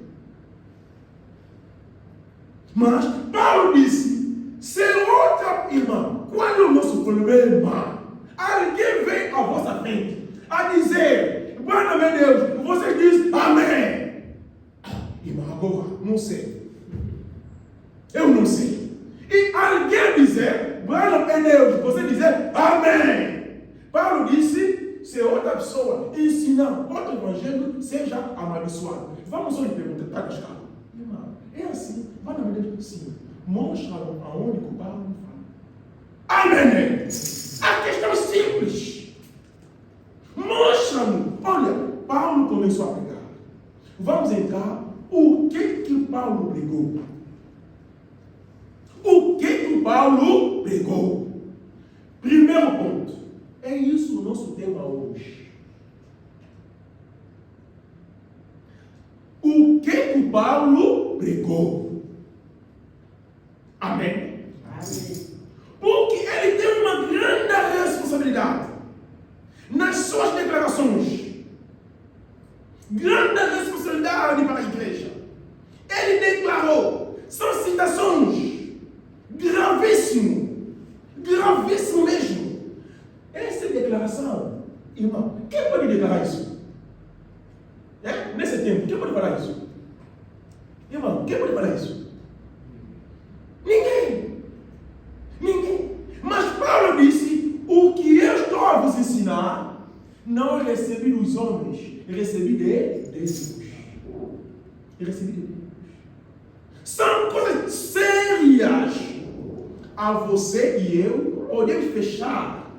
Mas Paulo disse, se outra irmã, qual é o nosso problema? Alguém vem à vossa frente a dizer, Pai, meu Deus, você diz amém. Agora, não sei. Eu não sei. E alguém dizer, glória a Deus, você dizer, amém. Paulo disse, se outra pessoa ensinar outro evangelho, seja amaldiçoado. Vamos só lhe perguntar, está cascado? Irmão, é assim, vai na medida do sim. Mostra aonde que o Paulo fala. Amém. A questão é simples. Mostra-me. Olha, Paulo começou a pregar. Vamos entrar. O que Paulo pregou? O que Paulo pregou? Primeiro ponto. É isso o nosso tema hoje. O que Paulo pregou? Amém? Amém. Porque ele tem uma grande responsabilidade nas suas declarações. Grande responsabilidade para a igreja. Ele declarou, são citações gravíssimo, gravíssimo mesmo. Essa declaração, irmão, quem pode declarar isso? Nesse tempo, quem pode falar isso? Irmão, quem pode falar isso? Ninguém. Ninguém. Mas Paulo disse, o que eu estou a vos ensinar, não recebi dos homens, recebi de Deus. Recebi de Deus. São coisas sérias. A você e eu podemos fechar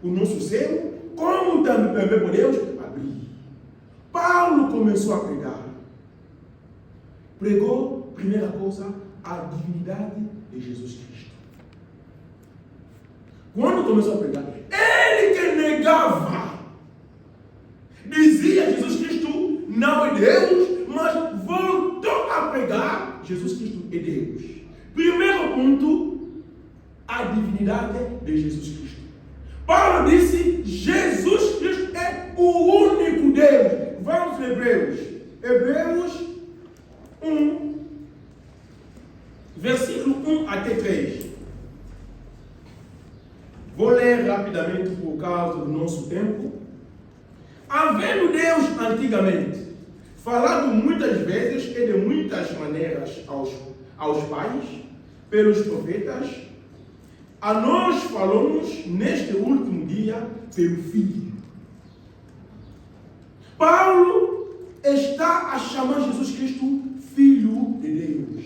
o nosso céu, como também podemos abrir. Paulo começou a pregar. Pregou, primeira coisa, a divindade de Jesus Cristo. Quando começou a pregar, ele que negava, dizia Jesus Cristo não é Deus, mas voltou a pregar Jesus Cristo é Deus. Primeiro ponto, a divindade de Jesus Cristo. Paulo disse, Jesus Cristo é o único Deus. Vamos para Hebreus. Hebreus 1, versículo 1 até 3. Vou ler rapidamente por causa do nosso tempo. Havendo Deus antigamente falado muitas vezes e de muitas maneiras aos pais, pelos profetas, a nós falamos neste último dia pelo Filho. Paulo está a chamar Jesus Cristo Filho de Deus.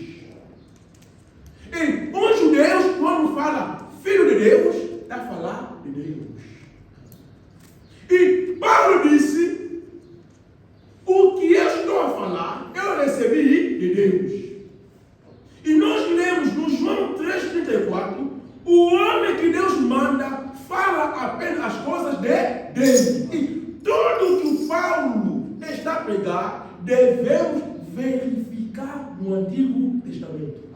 E os judeus, quando fala Filho de Deus, está a falar de Deus. E Paulo disse, o que eu estou a falar, eu recebi de Deus. E nós lemos no João 3,34, o homem que Deus manda fala apenas as coisas de Deus. E tudo que o Paulo está a pregar, devemos verificar no Antigo Testamento.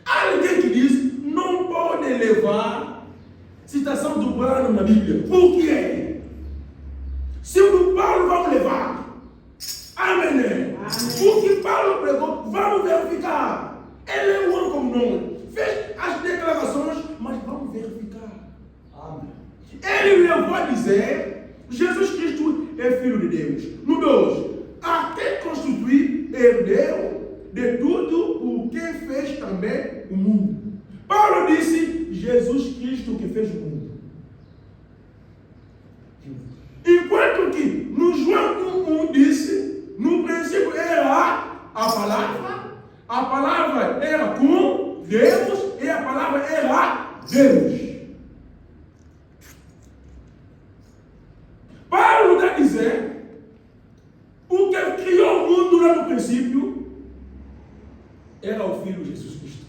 Há alguém que diz, não pode levar citação do plano na Bíblia. Por quê? Se o do Paulo vamos levar. Amém. O que Paulo pregou, vamos verificar. Ele é um homem como nós. Fez as declarações, mas vamos verificar. Amém. Ele levou a dizer, Jesus Cristo é Filho de Deus. No 2, até constituir herdeiro de tudo o que fez também o mundo. Paulo disse, Jesus Cristo que fez o mundo. Enquanto que no João 1 disse, no princípio era a palavra era com Deus e a palavra era Deus. Paulo está dizendo, o que criou o mundo lá no princípio era o Filho de Jesus Cristo.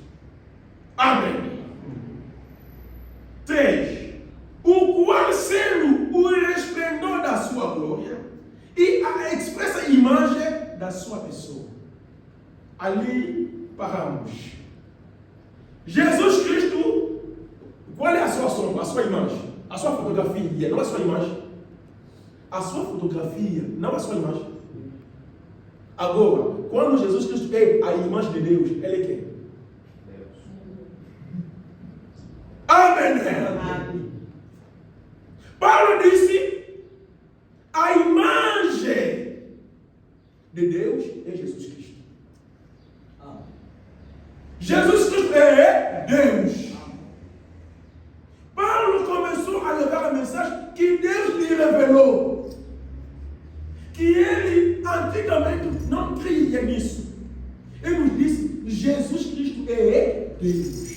Amém. 3. O qual sendo o resplendor da sua glória e a expressa imagem da sua pessoa. Ali paramos. Jesus Cristo, qual é a sua sombra, a sua imagem? A sua fotografia, não a sua imagem. A sua fotografia, não a sua imagem. Agora, quando Jesus Cristo é a imagem de Deus, ele é quem? Amém. Paulo disse, a imagem de Deus é Jesus Cristo. Jesus Cristo é Deus. Paulo começou a levar a mensagem que Deus lhe revelou. Que ele antigamente não cria nisso. Ele nos disse: Jesus Cristo é Deus.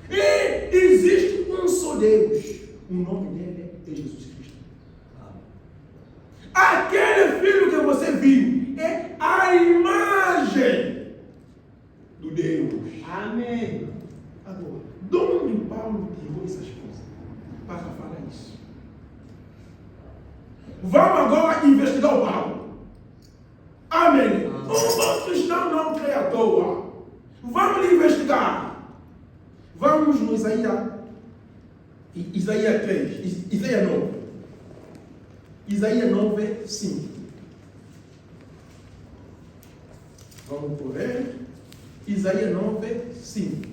E existe um só Deus. O nome dele é Jesus Cristo. Aquele filho que você viu é a imagem do Deus. Amém. Agora, de onde Paulo tirou essas coisas para falar isso? Vamos agora investigar o Paulo. Amém. Um bom cristão não crê à toa. Vamos investigar. Vamos no Isaías 3, Isaías 9. Isaías 9, 5. Vamos por ele. Isaías 9, 5.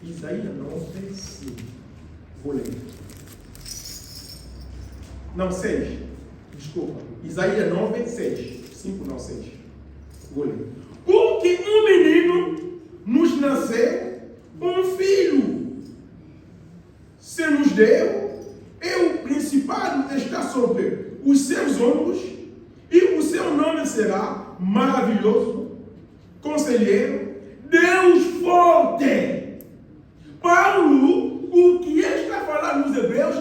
Isaías 9, 5. Vou ler. Não, 6. Desculpa. Isaías 9, 6. 5 não, 6. Vou ler. Porque um menino nos nasceu, um filho se nos deu, e o principado está sobre os seus ombros, e o seu nome será Maravilhoso, Conselheiro, Deus Forte. Paulo, o que está falando nos Hebreus,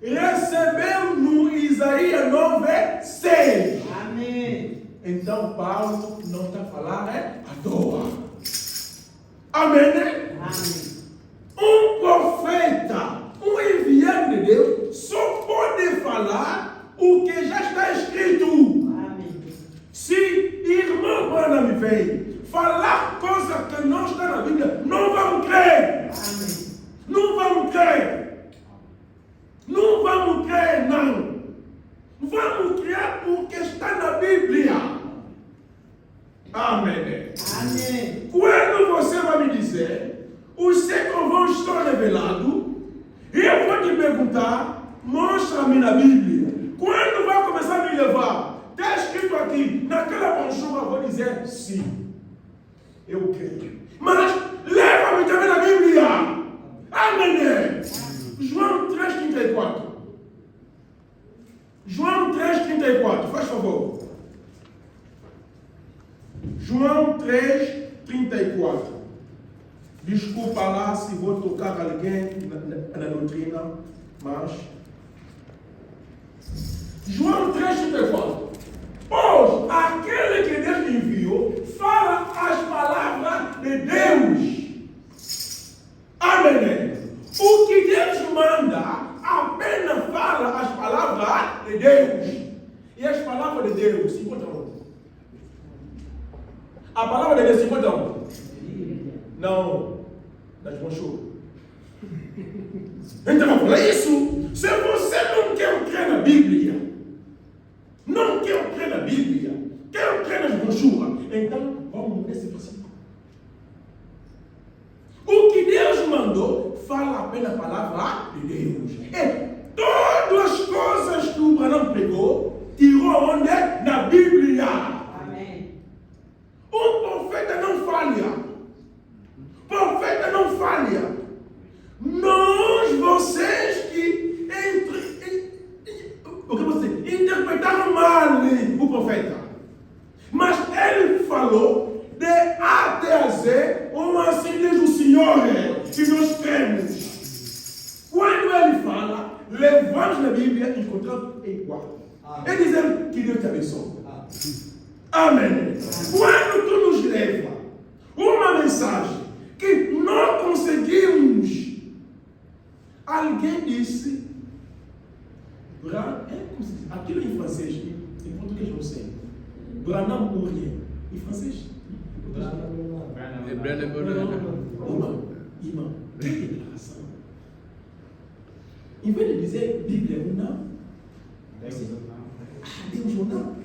recebeu no Isaías 9, 6. Amém. Então Paulo não está falando à toa. Amém, né? Amém. Um profeta, um enviado de Deus, só pode falar o que já está escrito. Amém. Se irmão Branham vem falar coisa que não está na Bíblia, não vamos crer. Amém. Não vamos crer. Não vamos crer, não. Vamos crer o que está na Bíblia. Amém. Amém. Quando você vai me dizer, os secos estão revelados, eu vou te perguntar, mostra-me na Bíblia. Quando vai começar a me levar? Está escrito aqui, naquela brochura eu vou dizer sim. Eu creio. Mas leva-me também na Bíblia. Amém. João 3,34. João 3,34, faz favor. João 3,34. Desculpa lá se vou tocar alguém na doutrina, mas João 3,34. Pois aquele que Deus enviou fala as palavras de Deus. Amém. O que Deus manda apenas fala as palavras de Deus. E as palavras de Deus se encontram onde? A palavra de Deus se encontra onde? Não, nas brochuras. Então vamos falar isso. Se você não quer crer na Bíblia, não quer crer na Bíblia, quer crer nas brochuras, então vamos nesse versículo. O que Deus mandou fala apenas a palavra de Deus. E todas as coisas que o Branham pregou, tirou onde? Na Bíblia. Amém. Um profeta não falha. Profeta não falha. Nós, vocês que interpretaram mal o profeta. Mas ele falou de A até a Z, como assim diz o Senhor, que nós cremos. Quando ele fala, levamos na Bíblia e encontramos igual. Ele dizendo que Deus te abençoe. Amém. Quando tu nos leva uma mensagem que não conseguimos, alguém disse, aquilo em francês, em português não sei, Branham Uriel, em francês? Irmão, tem declaração. Em vez de dizer Bíblia ou não, Deus ou não.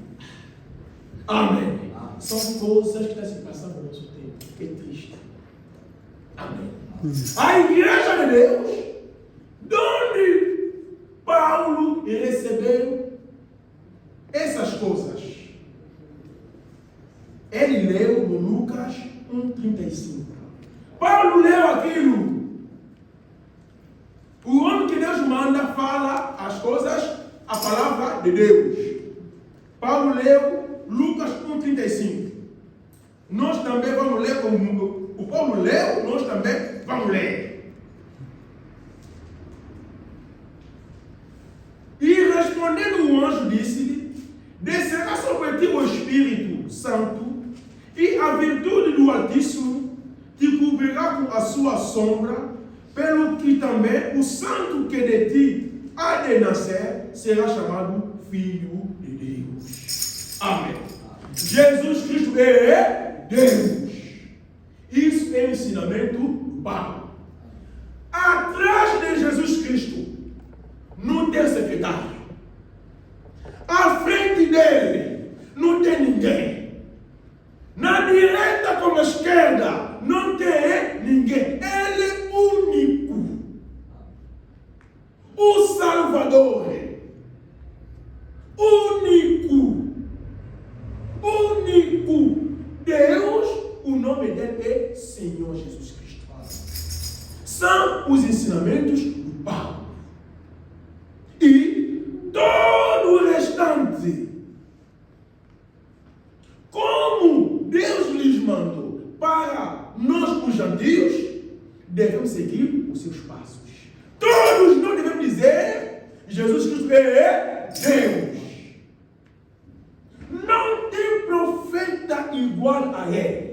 Amém. São coisas que estão se passando no nosso tempo. É triste. Amém. A igreja de Deus, de onde Paulo recebeu essas coisas. Ele leu no Lucas 1,35. Paulo leu aquilo. O homem que Deus manda fala as coisas, a palavra de Deus. Paulo leu Lucas 1,35. Nós também vamos ler como o Paulo leu, nós também vamos ler. E respondendo o anjo disse-lhe: descerá sobre ti o Espírito Santo, e a virtude do Altíssimo te cobrirá com a sua sombra, pelo que também o santo que de ti há de nascer será chamado Filho de Deus. Amém. Jesus Cristo é Deus. Isso é ensinamento do Paulo. Atrás de Jesus Cristo não tem secretário. À frente dele não tem ninguém. Na direita como à esquerda não tem ninguém. Ele é único. O Salvador. Único. Único. Deus, o nome dele é Senhor Jesus Cristo. São os ensinamentos do Paulo. E todo o restante, como Deus lhes mandou para nós, os gentios, devemos seguir os seus passos. Todos nós devemos dizer: Jesus Cristo é Deus. Não tem profeta igual a ele.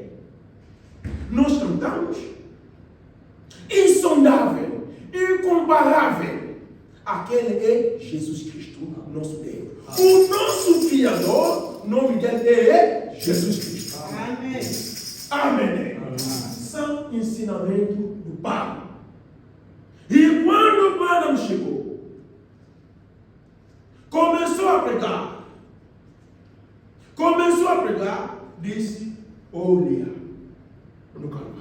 Nós cantamos insondável, incomparável. Aquele é Jesus Cristo, nosso Deus. O nosso Criador, o nome dele é Jesus Cristo. Amém. Amém. São ensinamentos do Pai. E quando o Pai chegou, começou a pregar, disse: olha, no Calvário.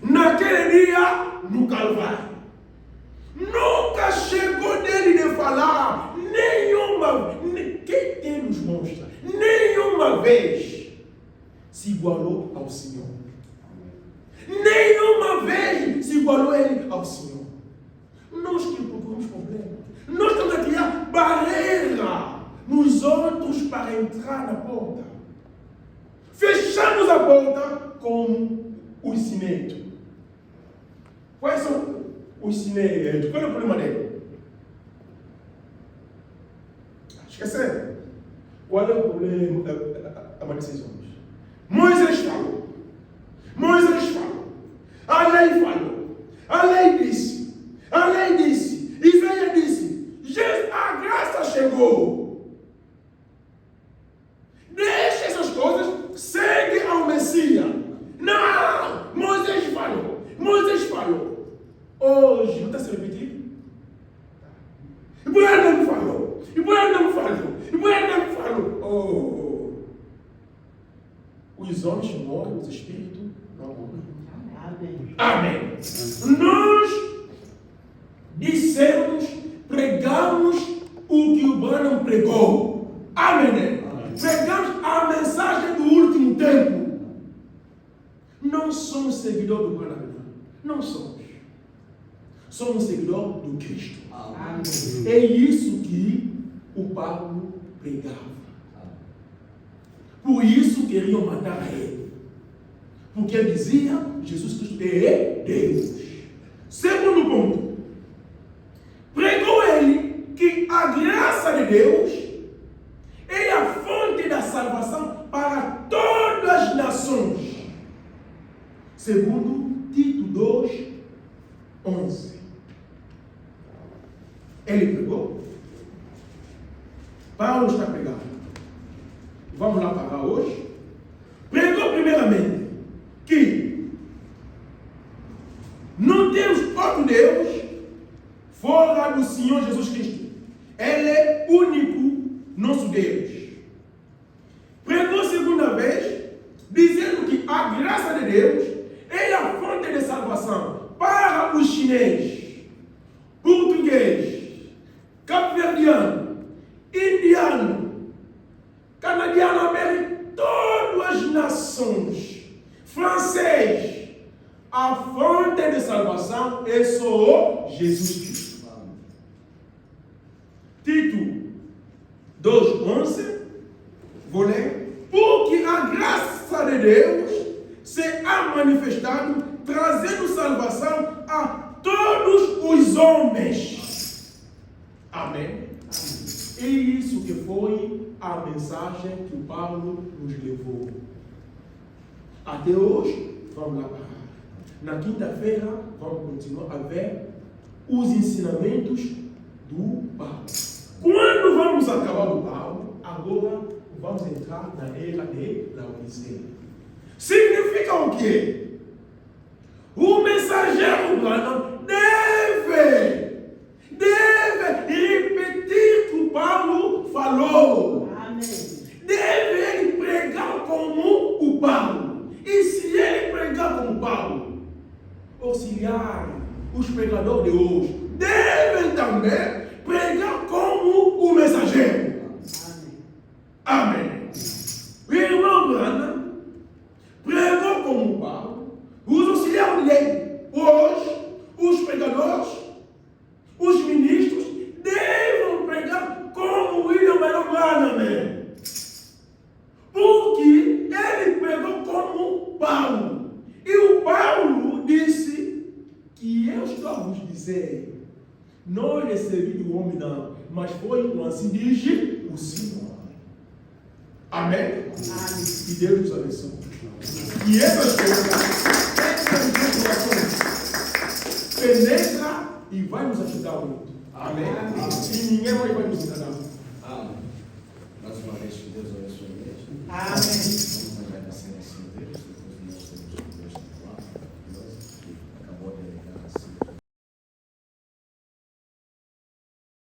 Naquele dia, no Calvário. Nunca chegou dele de falar nenhuma, quem tem nos mostra, nenhuma vez se igualou ao Senhor. Nenhuma vez se igualou ele ao Senhor. Nós que procuramos problemas, nós estamos a criar barreira nos outros para entrar na porta. Fechamos a porta com o cimento. Quais são os cimentos? Qual é o problema dele? Esqueceram? Qual é o problema desses homens? Moisés falou. A lei falou. A lei disse. Isaías disse. A graça chegou. Deixa essas coisas. Segue ao Messias. Não! Moisés falou. Hoje, não está se repetindo? E por aí não falou. Oh. Os homens morrem, os espíritos não morrem. Amém. Nós dissemos, pregamos o que o Branham pregou. Amém. Pregamos a mensagem do último tempo. Não somos seguidores do Branham. Não somos. Somos seguidores do Cristo. Amém. É isso que o Paulo pregava. Por isso queriam matar a ele. Porque ele dizia: Jesus Cristo é Deus. Segundo ponto, pregou ele que a graça de Deus é a fonte da salvação para todas as nações. Segundo Tito 2:11. Ele pregou. Paulo está pregando. Vamos lá parar hoje. Pregou primeiramente que não temos outro Deus fora do Senhor Jesus Cristo. Ele é único nosso Deus. Pregou segunda vez, dizendo que a graça de Deus é a fonte de salvação para os chineses, português, cabo-verdiano, indiano, canadiano, americano, todo nações. Francês, a fonte de salvação é só Jesus Cristo. Tito 2:11, vou ler. Porque a graça de Deus se ha manifestado, trazendo salvação a todos os homens. Amém? É isso que foi a mensagem que o Paulo nos levou. Até hoje, vamos lá parar. Na quinta-feira, vamos continuar a ver os ensinamentos do Paulo. Quando vamos acabar o Paulo, agora vamos entrar na era de Laodiceia. Significa o quê? O mensageiro Branham deve repetir o que o Paulo falou. Amém. Deve ele pregar como o Paulo. E se ele pregar como Paulo, auxiliar os pregadores de hoje devem também pregar como o mensageiro. Amém. Amém. O irmão Branham pregou como Paulo. Os auxiliares dele, hoje, os pregadores, os ministros, devem pregar como William Branham. Porque ele pregou como Paulo. E o Paulo disse que eu estou a vos dizer, não recebi do homem não, mas foi como assim diz o Senhor. Amém? Amém. E Deus nos abençoe. E essas coisas penetra e vai nos ajudar muito. Amém? Amém. E ninguém vai nos enganar. Amém. Mais uma vez, que Deus abençoe a igreja. Amém.